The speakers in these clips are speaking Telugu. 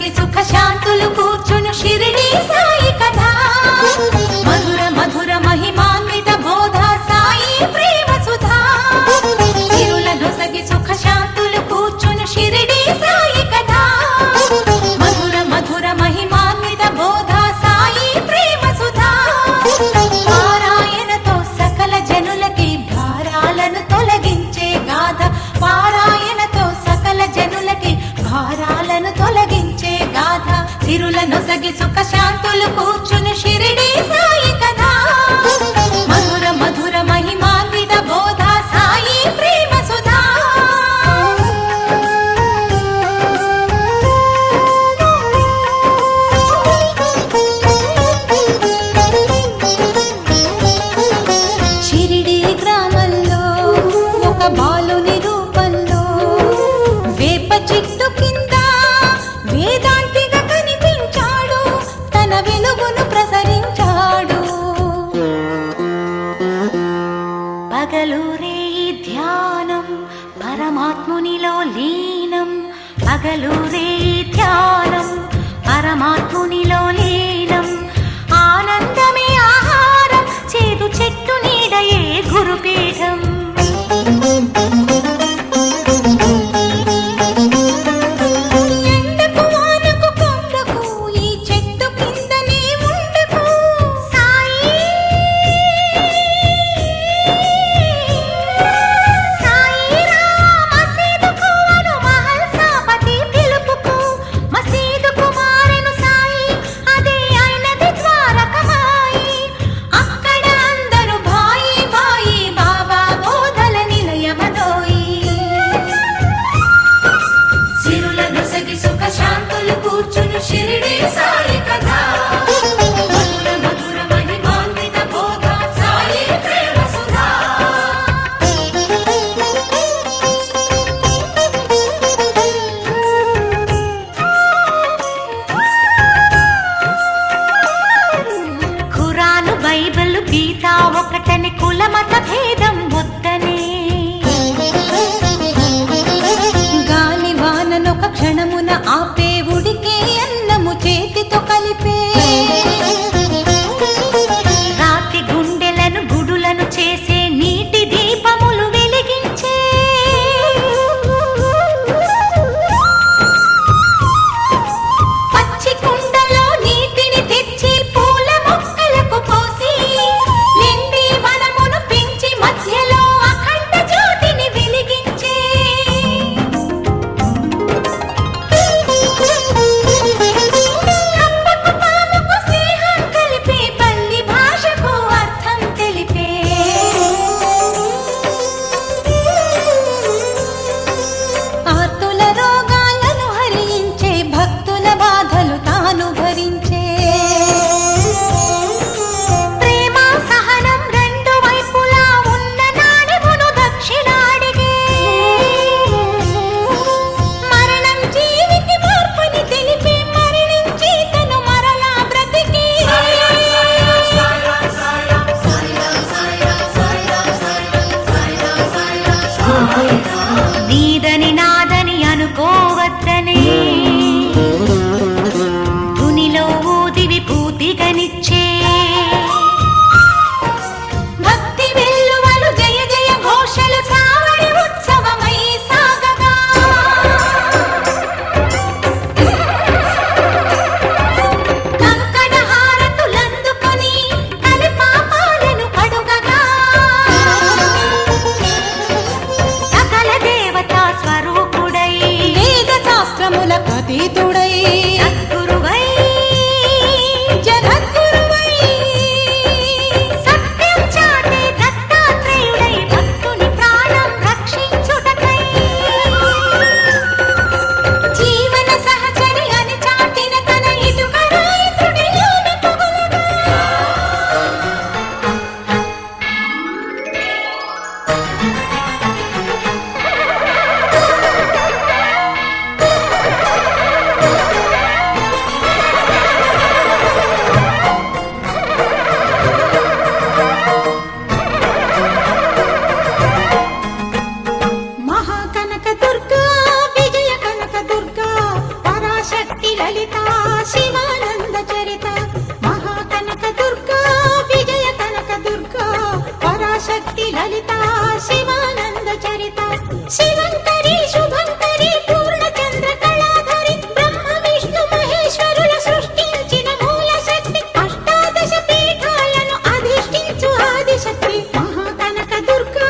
నొసగి సుఖ శాంతులు కూర్చును షిరిడి సాయి కథ మధుర మధుర మహిమాన్విత బోధ సాయి ప్రేమ సుధా సిరుల నొసగి సుఖ శాంతులు కూర్చును షిరిడి సాయి కథ మధుర మధుర మహిమాన్విత బోధ సాయి ప్రేమ సుధా పారాయణతో సకల జనులకి భారాలను తొలగించే గాథ పారాయణతో సకల జనులకి భారాలను తొలగించే గాథ సిరుల నొసగి సుఖ శాంతులు కూర్చును షిరిడి సాయి కథ మధుర మధుర మహిమాన్విత బోధ సాయి ప్రేమ సుధా షిరిడి గ్రామంలో ఒక బాలుని రూపంలో వేప చెట్టు కింద వేదాంతిగా కనిపించాడు తన వెలుగును ప్రసరించాడు పగలూరే ధ్యానం పరమాత్మునిలో లీనం పగలూరే ధ్యానం పరమాత్మునిలో లీనం ఆనందమే ఆహారం చేదు చెట్టు నీడయే గురుపీఠం ఎండకు వానకు కొండకు ఈ చెట్టు కిందనే ఉండకు సాయి మసీదుకు అను మహల్ సాపతి పిలుపుకు మసీదుకు మారెను సాయి అదే అయినది ద్వారకమాయి అక్కడ అందరూ భాయి భాయి బాబా బోధల నిలయమదోయి సిరుల నొసగి సుఖ శాంతులు కూర్చును షిరిడి సాయి కథ మధుర మధుర మహిమాన్విత బోధ సాయి ప్రేమ సుధా ఖురాను బైబిల్ గీత ఒకటని కులమత భేదం వద్దనే గాలి వాననొక క్షణమున ఆపే ఉడికే అన్నము చేతితో కలిపే రాతి గుండెలను గుడులను చేసే నీటి దీపములు వెలిగించే పచ్చి కుండలో నీటిని తెచ్చి పూల మొక్కలకు పోసి నిండి వనమును పెంచి మధ్యలో అఖండ జ్యోతిని వెలిగించే కప్పకు పాముకు స్నేహం కలిపే పల్లి భాషకు అర్థం తెలిపే ఆర్తుల రోగాలను హరించే భక్తుల బాధలు తాను భరించే ప్రేమ సహనం రెండు వైపులా ఉన్న నాణెమును దక్షిణాడిగే మరణం జీవికి మార్పుని తెలిపి మరణించి తను మరలా బ్రతికి నీదని నాదని అనుకోవద్దనే ధునిలో ఊది విభూతిగనిచ్చే భక్తి వెల్లువలు జయ జయ ఘోషలు సావడి ఉత్సవమై సాగగా కంకణ హారతులందుకొని తలి పాపాలను కడుగగా సకల దేవతా స్వరూపుడై వేద శాస్త్రములకు అతీతుడై సద్గురువై జగద్గురువై సత్యం చాటే దత్తాత్రేయుడై భక్తుని ప్రాణం రక్షించుటకై జీవన సహచరి అని చాటిన తన ఇటుకరాయితుడి యోని పొగలగా శివానంద చరిత శివంకరి శుభంకరి పూర్ణచంద్ర కళాధరి బ్రహ్మ విష్ణు మహేశ్వరుల సృష్టించిన మూల శక్తి అష్టాదశ పీఠాలను అధిష్ఠించు ఆదిశక్తి మహాకనక దుర్గా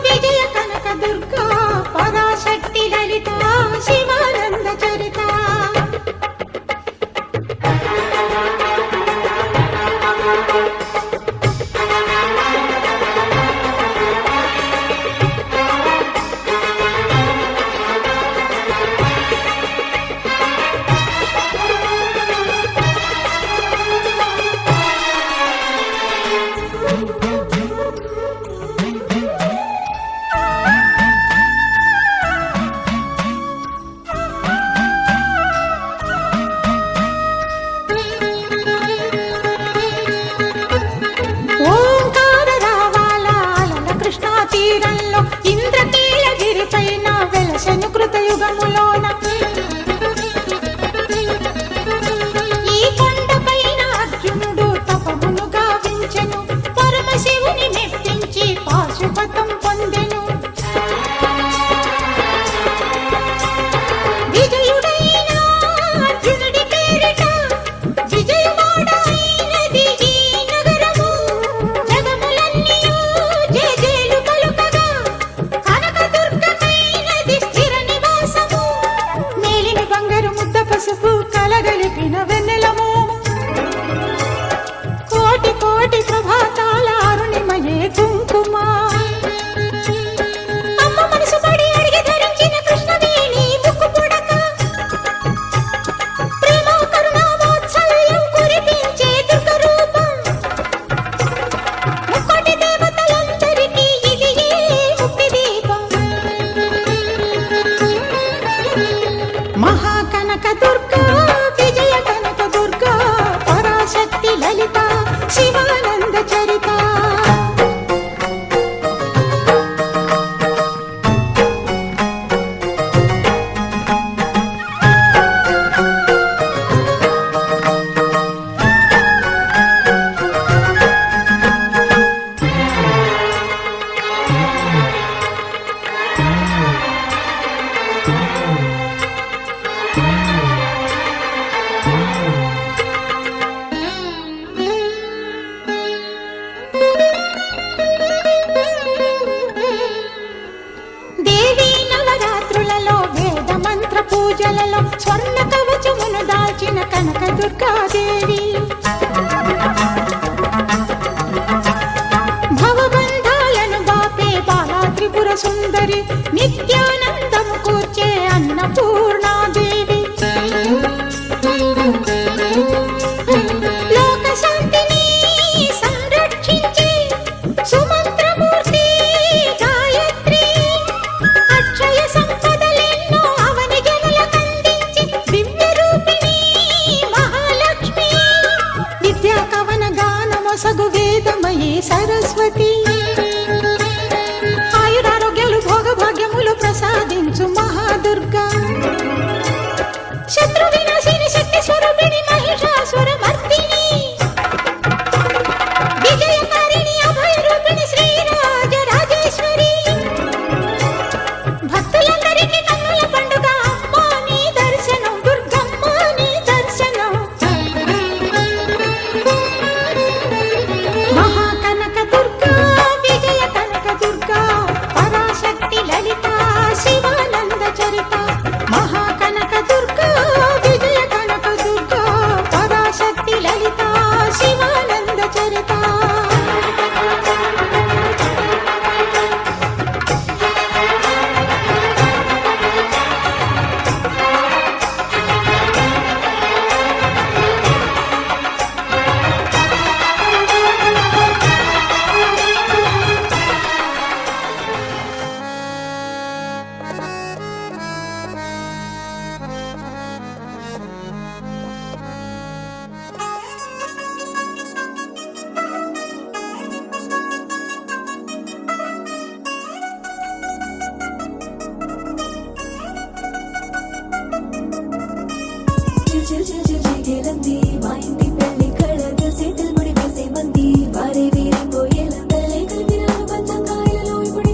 విజయ కనక దుర్గా పరాశక్తి లలిత శివానంద చరిత తీరంలో ఇంద్రకీలగిరి పైన వెలసెను కృతయుగములోన ఈ కొండపైన అర్జునుడు తపమును గావించెను పరమశివుని మెప్పించి పాశుపతం పొందెను విజయుడైన అర్జునుడి పేరిట విజయవాడ అయినది ఈ నగరము జగములన్నీయు జయజేలు పలుకగా కనకదుర్గమైనది స్థిర నివాసము మేలిమి బంగారు ముద్ద పసుపు కలగలిపిన వెన్నెల మోము కోటి కోటి ప్రభాతాల అరుణిమయే కుంకుమ అమ్మ మనసు పడి అడిగి ధరించిన కృష్ణవేణి ముక్కు పుడక ప్రేమ కరుణ వాత్సల్యం కురిపించే దుర్గ రూపం ముక్కోటి దేవతలందరికీ ఇది ఏ ముక్తి దీపం మహాకనక దుర్గా విజయ కనక దుర్గా పరాశక్తి లలిత శివానంద చరిత దేవీ నవరాత్రులలో వేద మంత్ర పూజలలో స్వర్ణ కవచమును దాల్చిన కనక దుర్గాదేవి భవబంధాలను బాపే బాలా త్రిపుర సుందరి నిత్యానందము కూర్చే అన్నపూర్ణాదేవి లోక శాంతిని సంరక్షించే సుమంత్రమూర్తి గాయత్రి అక్షయ సంపదలెన్నో అవని జనులకందించి దివ్య రూపిణి మహాలక్ష్మి విద్యా కవన గానమొసగు వేదమయీ సరస్వతి ఆయురారోగ్యాలు భోగభాగ్యములు ప్రసాదించు మహాదుర్గా శత్రు వినాశిని శక్తి స్వరూపిణి మహిషాసుర మర్దిని విజయకారిణి అభయ రూపిణి శ్రీరాజ రాజేశ్వరి భక్తులందరికీ కన్నుల పండుగ అమ్మ నీ దర్శనం దుర్గమ్మ నీ దర్శనం మహాకనక దుర్గా విజయ కనక దుర్గా పరాశక్తి లలిత శివానంద చరిత మహాకనక దుర్గా విజయ కనక దుర్గా పరాశక్తి లలిత శివానంద చరిత చిటిలంది మా ఇంటి పెళ్లి కళగా సెటిల్ ముడి వేసే మంది వారే వీరే పోయేలా తలే కలిపినాను పంచంగాయలలో ఇప్పుడు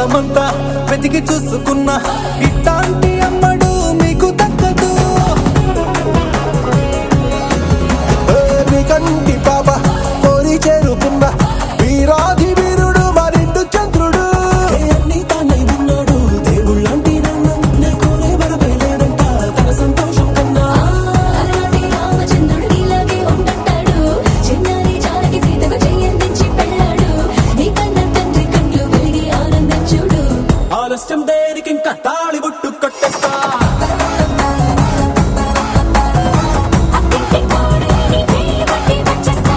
లోకమంతా వెతికి చూసుకున్నా ఇట్లాంటి అమ్మడు మీకు దక్కదు. నీ కంటి పాప కోరి చేరుకున్న వీరాధి వీరుడు మరిండు చంద్రుడు. అన్ని తానై ఉన్నాడు దేవుళ్ళంటి నన్ను నీ కోరే వరమే లేదంట తన సంతోషం కన్నా. అలనాటి రామచంద్రుడు నీలాగే ఉండంటాడు. చిన్నారి జానకి సీతకు చెయ్యందించి పెళ్ళాడు. నీ కన్న తండ్రి కండ్లు వెలిగి ఆనందం చూడు. ఆలస్యం దేనికి ఇంకా తాళి బొట్టు కట్టేస్తా. అత్తింటి కోడలిని వేలు పట్టి వచ్చేస్తా.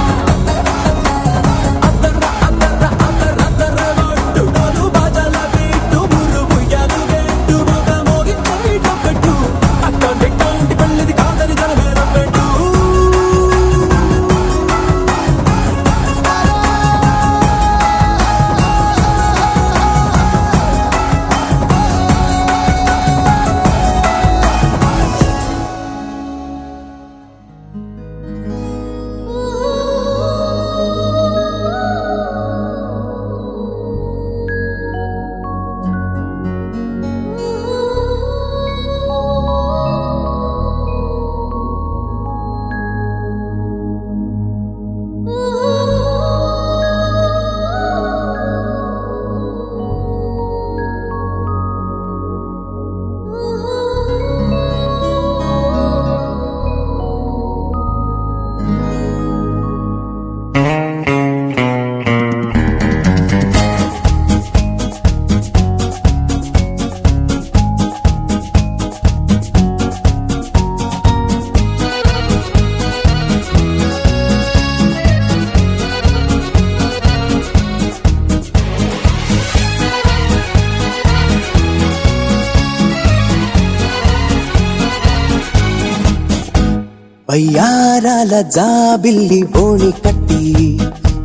వయ్యారాల జాబిల్లి బోణి కట్టి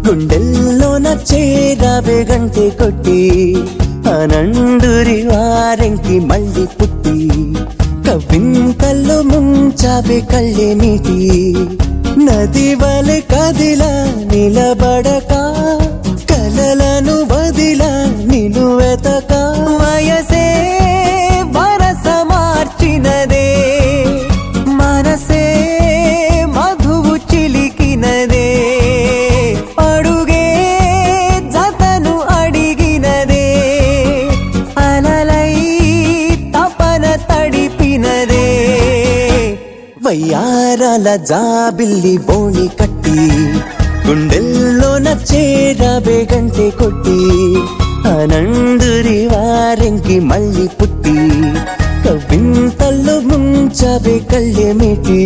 గుండెల్లోన చేరావే గంటె కొట్టి అనండురి వారెంకి మళ్ళీ పుట్టి కవింతల్లో ముంచావే కళ్ళే నీటి నది వలె కదిలా నిలబడక కలలను వదిలా నిను వెతక వయసే వరస మార్చినదే మనసే మధువు చిలికినదే అడుగే జతను అడిగినదే అలలై తపన తడిపినదే వయ్యారాల జాబిల్లి బోణి కట్టి గుండెల్లోన చేరావే గంటె కొట్టి అనండురి వారెంకి మళ్ళీ పుట్టి కవింతల్లో ముంచావే కళ్ళేమిటి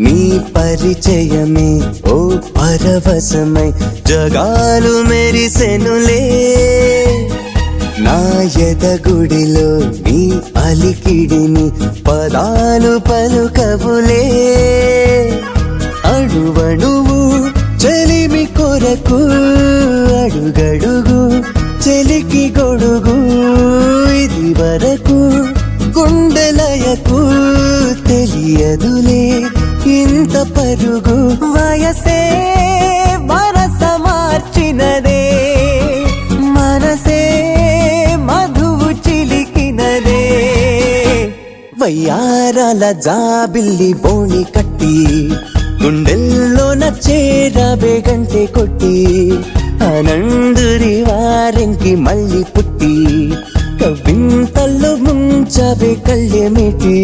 నీ పరిచయమే ఓ పరవశమై జగాలు మెరిసెనులే నా ఎదగుడిలో నీ అలికిడిని పదాలు పలుకవులే అణువణువు చెలిమి కొరకు అడుగడుగు చెలికి గొడుగు ఇది వరకు గుండెలయకు తెలియదులే ఇంత పరుగు వయసే వరస మార్చినదే మనసే మధువు చిలికినదే వయ్యారాల జాబిల్లి బోణి కట్టి గుండెల్లోన చేరావే గంటె కొట్టి అనండురి వారెంకి మళ్ళీ పుట్టి కవింతల్లో ముంచావే కళ్ళేమిటి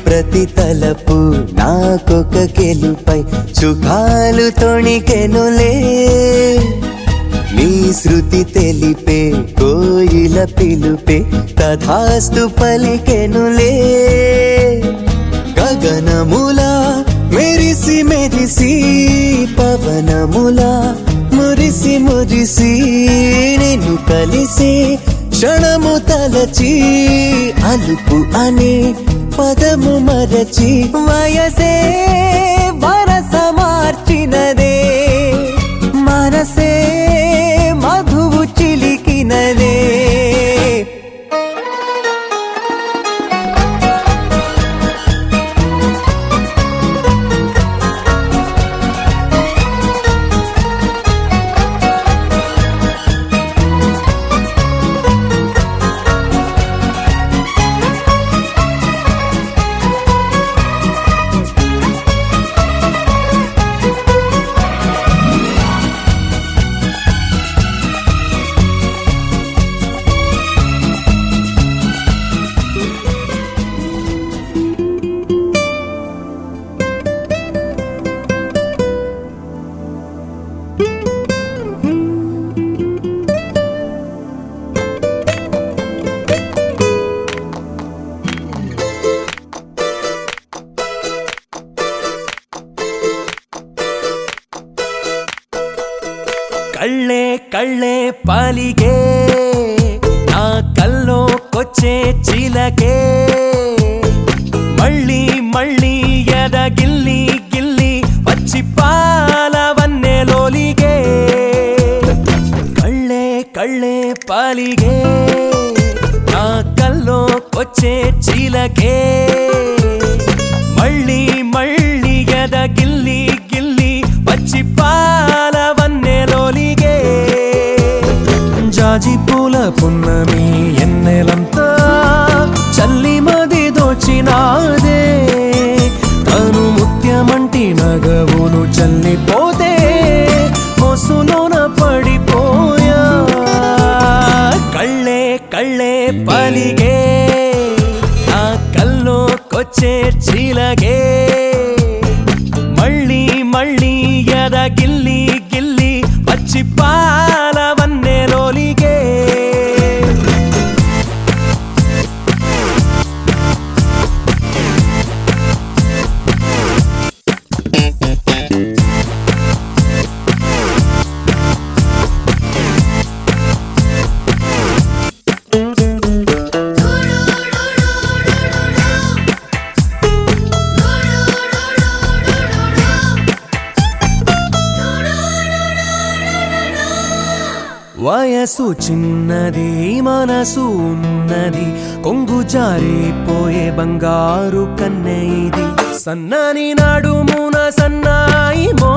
ప్రతి తలపు నాకొక గెలుపై సుఖాలు తొణికెనులే నీ శృతి తెలిపే కోయిల పిలుపే తథాస్తు పలికెనులే గగనములా మెరిసి మెరిసి పవనములా మురిసి మురిసి నిన్ను కలిసి క్షణము తలచి అలుపు అనే పదము మరచి వయసే వరస మార్చినదే మనసే మధువు చిలికినదే కళ్ళే కళ్ళే పాలిగే నా కల్లోకొచ్చే చిలకే మళ్ళీ మళ్ళీ ఎదగిల్లి గిల్లి వచ్చి పాలవన్నెలోలిగే కళ్ళే కళ్ళే పాలిగే నా కల్లోకొచ్చే చిలకే మళ్ళీ మళ్ళీ ఎదగిల్లి గిల్లి వచ్చి పాలవన్నెలోలిగే జాజి పూల పున్నమి ఎన్నెలంతా చల్లి మది దోచినాదే తను ముత్యమంటి నగవును చల్లిపోతే మోసులోన పడిపోయా కళ్ళే కళ్ళే పలిగే నా కల్లోకొచ్చే చిలగే మళ్ళీ మళ్ళీ ఎదగిల్లి గిల్లి వచ్చి పాలవన్నెలోలిగే వయసు చిన్నది మనసు ఉన్నది కొంగు జారిపోయే బంగారు కన్నె ఇది సన్నని నడుమున సన్నాయి మో